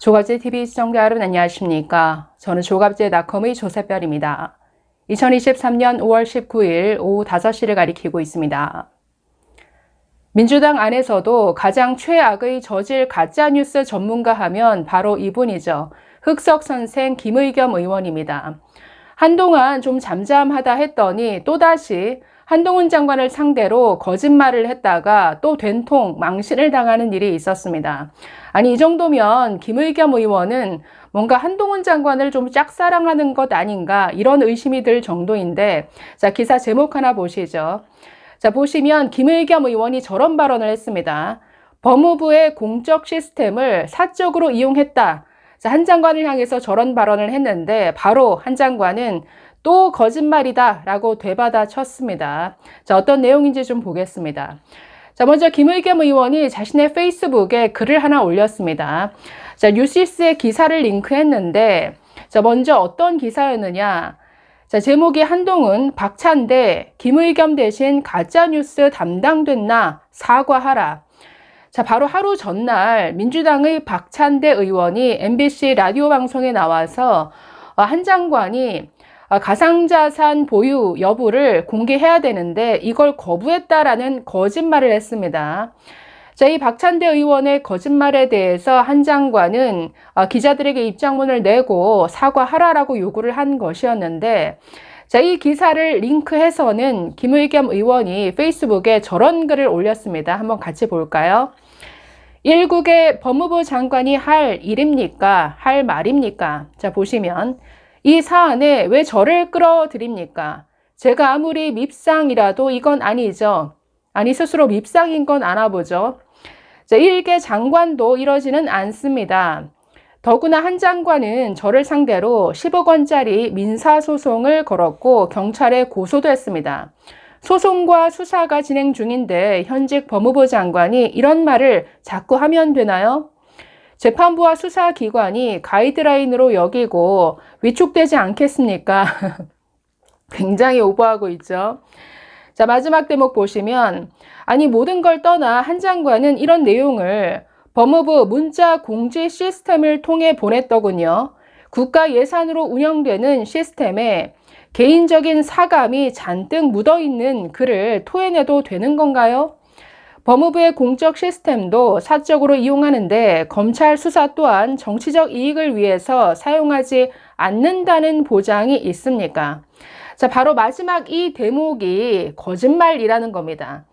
조갑제TV 시청자 여러분 안녕하십니까. 저는 조갑제닷컴의 조세별입니다. 2023년 5월 19일 오후 5시를 가리키고 있습니다. 민주당 안에서도 가장 최악의 저질 가짜뉴스 전문가 하면 바로 이분이죠. 흑석 선생 김의겸 의원입니다. 한동안 좀 잠잠하다 했더니 또다시 한동훈 장관을 상대로 거짓말을 했다가 또 된통 망신을 당하는 일이 있었습니다. 아니, 이 정도면 김의겸 의원은 뭔가 한동훈 장관을 좀 짝사랑하는 것 아닌가 이런 의심이 들 정도인데, 자, 기사 제목 하나 보시죠. 자, 보시면 김의겸 의원이 저런 발언을 했습니다. 법무부의 공적 시스템을 사적으로 이용했다. 자, 한 장관을 향해서 저런 발언을 했는데 바로 한 장관은 또 거짓말이다 라고 되받아 쳤습니다. 자, 어떤 내용인지 좀 보겠습니다. 자, 먼저 김의겸 의원이 자신의 페이스북에 글을 하나 올렸습니다. 자, 뉴시스의 기사를 링크했는데, 자, 먼저 어떤 기사였느냐. 자, 제목이 한동훈, 박찬대, 김의겸 대신 가짜뉴스 담당됐나 사과하라. 자, 바로 하루 전날 민주당의 박찬대 의원이 MBC 라디오 방송에 나와서 한 장관이 가상자산 보유 여부를 공개해야 되는데 이걸 거부했다라는 거짓말을 했습니다. 자, 이 박찬대 의원의 거짓말에 대해서 한 장관은 기자들에게 입장문을 내고 사과하라라고 요구를 한 것이었는데, 자, 이 기사를 링크해서는 김의겸 의원이 페이스북에 저런 글을 올렸습니다. 한번 같이 볼까요? 일국의 법무부 장관이 할 일입니까? 할 말입니까? 자, 보시면 이 사안에 왜 저를 끌어들입니까? 제가 아무리 밉상이라도 이건 아니죠. 아니, 스스로 밉상인 건 아나 보죠. 자, 일개 장관도 이러지는 않습니다. 더구나 한 장관은 저를 상대로 10억 원짜리 민사소송을 걸었고 경찰에 고소도 했습니다. 소송과 수사가 진행 중인데 현직 법무부 장관이 이런 말을 자꾸 하면 되나요? 재판부와 수사기관이 가이드라인으로 여기고 위축되지 않겠습니까? 굉장히 오버하고 있죠. 자, 마지막 대목 보시면, 아니, 모든 걸 떠나 한 장관은 이런 내용을 법무부 문자 공지 시스템을 통해 보냈더군요. 국가 예산으로 운영되는 시스템에 개인적인 사감이 잔뜩 묻어있는 글을 토해내도 되는 건가요? 법무부의 공적 시스템도 사적으로 이용하는데 검찰 수사 또한 정치적 이익을 위해서 사용하지 않는다는 보장이 있습니까? 자, 바로 마지막 이 대목이 거짓말이라는 겁니다.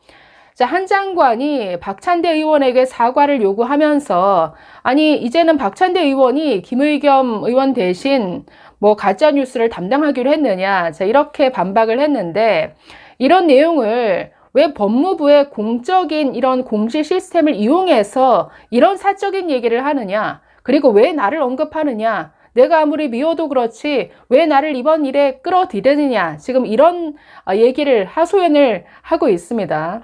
자, 한 장관이 박찬대 의원에게 사과를 요구하면서, 아니, 이제는 박찬대 의원이 김의겸 의원 대신 뭐 가짜뉴스를 담당하기로 했느냐, 자, 이렇게 반박을 했는데, 이런 내용을 왜 법무부의 공적인 이런 공시 시스템을 이용해서 이런 사적인 얘기를 하느냐, 그리고 왜 나를 언급하느냐, 내가 아무리 미워도 그렇지 왜 나를 이번 일에 끌어들이느냐, 지금 이런 얘기를 하소연을 하고 있습니다.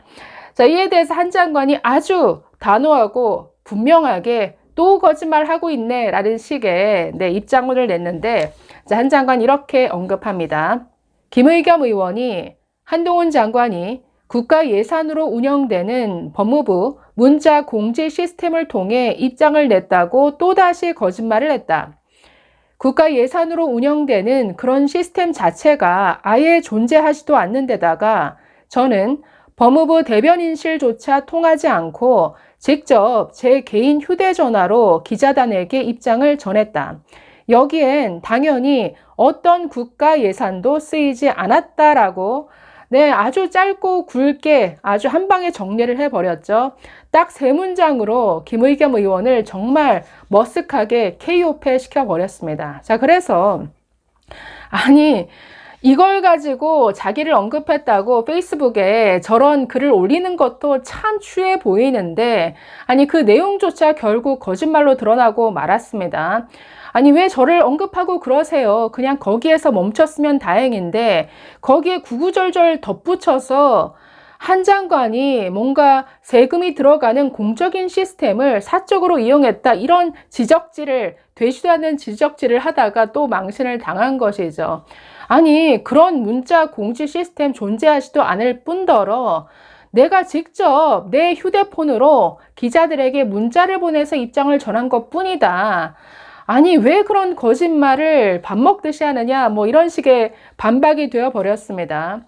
자, 이에 대해서 한 장관이 아주 단호하고 분명하게 또 거짓말하고 있네 라는 식의 입장문을 냈는데, 자, 한 장관 이렇게 언급합니다. 김의겸 의원이 한동훈 장관이 국가 예산으로 운영되는 법무부 문자 공지 시스템을 통해 입장을 냈다고 또다시 거짓말을 했다. 국가 예산으로 운영되는 그런 시스템 자체가 아예 존재하지도 않는 데다가 저는 법무부 대변인실조차 통하지 않고 직접 제 개인 휴대전화로 기자단에게 입장을 전했다. 여기엔 당연히 어떤 국가 예산도 쓰이지 않았다라고 아주 짧고 굵게 아주 한 방에 정리를 해버렸죠. 딱 3문장으로 김의겸 의원을 정말 머쓱하게 KO패 시켜버렸습니다. 자, 그래서 아니, 이걸 가지고 자기를 언급했다고 페이스북에 저런 글을 올리는 것도 참 추해 보이는데, 아니, 그 내용조차 결국 거짓말로 드러나고 말았습니다. 아니, 왜 저를 언급하고 그러세요? 그냥 거기에서 멈췄으면 다행인데 거기에 구구절절 덧붙여서 한 장관이 뭔가 세금이 들어가는 공적인 시스템을 사적으로 이용했다, 이런 지적질을, 되지도 않는 지적질을 하다가 또 망신을 당한 것이죠. 아니, 그런 문자 공지 시스템 존재하지도 않을 뿐더러 내가 직접 내 휴대폰으로 기자들에게 문자를 보내서 입장을 전한 것뿐이다. 아니, 왜 그런 거짓말을 밥 먹듯이 하느냐, 뭐 이런 식의 반박이 되어 버렸습니다.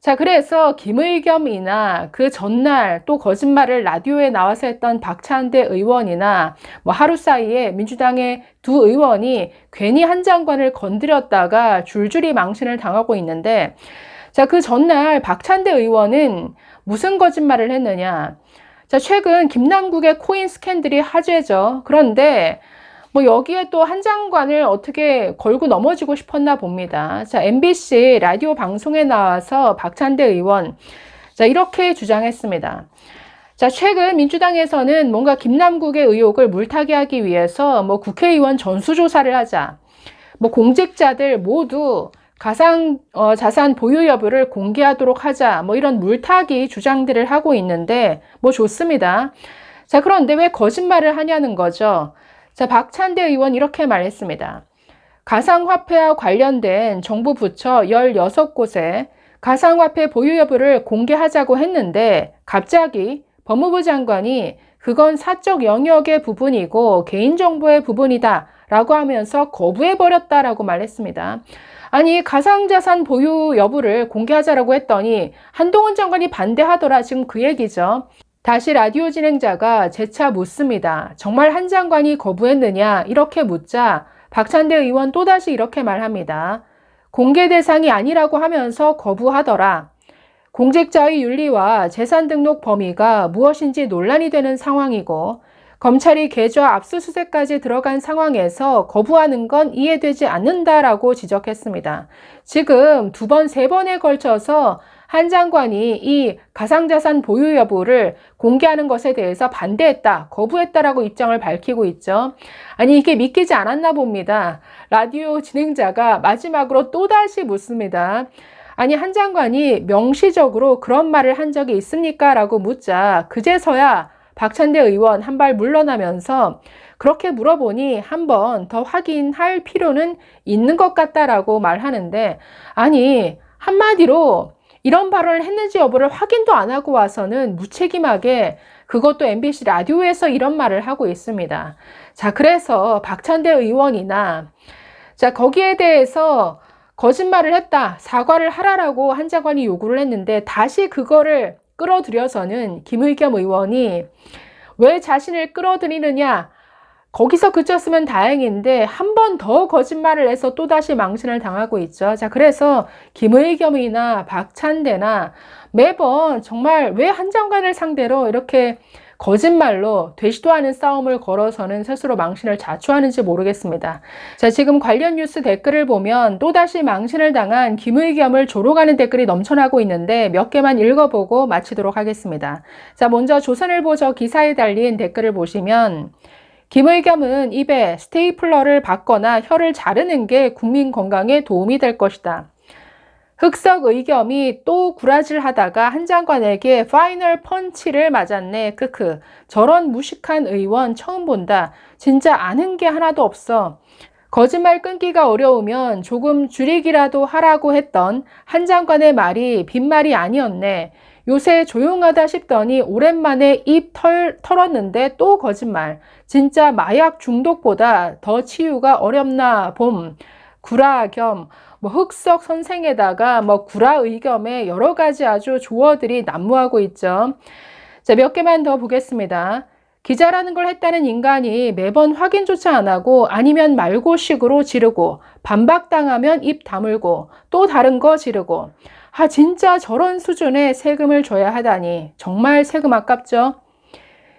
자, 그래서 김의겸이나 그 전날 또 거짓말을 라디오에 나와서 했던 박찬대 의원이나 뭐 하루 사이에 민주당의 두 의원이 괜히 한 장관을 건드렸다가 줄줄이 망신을 당하고 있는데, 자, 그 전날 박찬대 의원은 무슨 거짓말을 했느냐. 자, 최근 김남국의 코인 스캔들이 화제죠. 그런데 뭐 여기에 또 한 장관을 어떻게 걸고 넘어지고 싶었나 봅니다. 자, MBC 라디오 방송에 나와서 박찬대 의원, 자, 이렇게 주장했습니다. 자, 최근 민주당에서는 뭔가 김남국의 의혹을 물타기 하기 위해서 뭐 국회의원 전수조사를 하자, 뭐 공직자들 모두 가상 자산 보유 여부를 공개하도록 하자, 뭐 이런 물타기 주장들을 하고 있는데 뭐 좋습니다. 자, 그런데 왜 거짓말을 하냐는 거죠. 자, 박찬대 의원 이렇게 말했습니다. 가상화폐와 관련된 정부 부처 16곳에 가상화폐 보유 여부를 공개하자고 했는데 갑자기 법무부 장관이 그건 사적 영역의 부분이고 개인정보의 부분이다 라고 하면서 거부해버렸다라고 말했습니다. 아니, 가상자산 보유 여부를 공개하자라고 했더니 한동훈 장관이 반대하더라, 지금 그 얘기죠. 다시 라디오 진행자가 재차 묻습니다. 정말 한 장관이 거부했느냐? 이렇게 묻자 박찬대 의원 또다시 이렇게 말합니다. 공개 대상이 아니라고 하면서 거부하더라. 공직자의 윤리와 재산 등록 범위가 무엇인지 논란이 되는 상황이고 검찰이 계좌 압수수색까지 들어간 상황에서 거부하는 건 이해되지 않는다라고 지적했습니다. 지금 두 번, 세 번에 걸쳐서 한 장관이 이 가상자산 보유 여부를 공개하는 것에 대해서 반대했다, 거부했다라고 입장을 밝히고 있죠. 아니, 이게 믿기지 않았나 봅니다. 라디오 진행자가 마지막으로 또다시 묻습니다. 아니, 한 장관이 명시적으로 그런 말을 한 적이 있습니까? 라고 묻자 그제서야 박찬대 의원 한 발 물러나면서 그렇게 물어보니 한 번 더 확인할 필요는 있는 것 같다라고 말하는데, 아니, 한마디로 이런 발언을 했는지 여부를 확인도 안 하고 와서는 무책임하게 그것도 MBC 라디오에서 이런 말을 하고 있습니다. 자, 그래서 박찬대 의원이나 자, 거기에 대해서 거짓말을 했다, 사과를 하라라고 한 장관이 요구를 했는데 다시 그거를 끌어들여서는 김의겸 의원이 왜 자신을 끌어들이느냐, 거기서 그쳤으면 다행인데 한 번 더 거짓말을 해서 또다시 망신을 당하고 있죠. 자, 그래서 김의겸이나 박찬대나 매번 정말 왜 한 장관을 상대로 이렇게 거짓말로 되지도 않은 싸움을 걸어서는 스스로 망신을 자초하는지 모르겠습니다. 자, 지금 관련 뉴스 댓글을 보면 또다시 망신을 당한 김의겸을 조롱하는 댓글이 넘쳐나고 있는데 몇 개만 읽어보고 마치도록 하겠습니다. 자, 먼저 조선일보 저 기사에 달린 댓글을 보시면 김의겸은 입에 스테이플러를 박거나 혀를 자르는 게 국민 건강에 도움이 될 것이다. 흑석 의겸이 또 구라질 하다가 한 장관에게 파이널 펀치를 맞았네. 크크. 저런 무식한 의원 처음 본다. 진짜 아는 게 하나도 없어. 거짓말 끊기가 어려우면 조금 줄이기라도 하라고 했던 한 장관의 말이 빈말이 아니었네. 요새 조용하다 싶더니 오랜만에 입 털었는데 또 거짓말. 진짜 마약 중독보다 더 치유가 어렵나 봄. 구라 겸 뭐 흑석 선생에다가 뭐 구라 의겸에 여러 가지 아주 조어들이 난무하고 있죠. 자, 몇 개만 더 보겠습니다. 기자라는 걸 했다는 인간이 매번 확인조차 안 하고 아니면 말고식으로 지르고 반박당하면 입 다물고 또 다른 거 지르고, 아, 진짜 저런 수준의 세금을 줘야 하다니 정말 세금 아깝죠.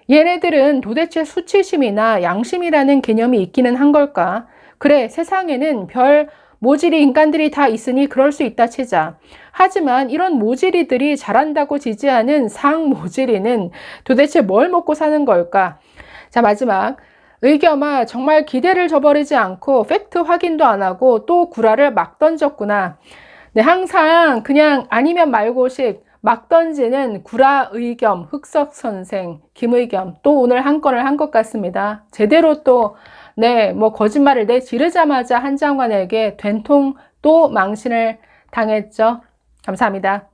얘네들은 도대체 수치심이나 양심이라는 개념이 있기는 한 걸까? 그래, 세상에는 별 모질이 인간들이 다 있으니 그럴 수 있다 치자. 하지만 이런 모질이들이 잘한다고 지지하는 상모질이는 도대체 뭘 먹고 사는 걸까? 자, 마지막. 의겸아, 정말 기대를 저버리지 않고 팩트 확인도 안 하고 또 구라를 막 던졌구나. 네, 항상 그냥 아니면 말고식 막 던지는 구라 의겸, 흑석 선생, 김의겸 또 오늘 한 건을 한 것 같습니다. 제대로 또 네, 뭐 거짓말을 내지르자마자 한 장관에게 된통 또 망신을 당했죠. 감사합니다.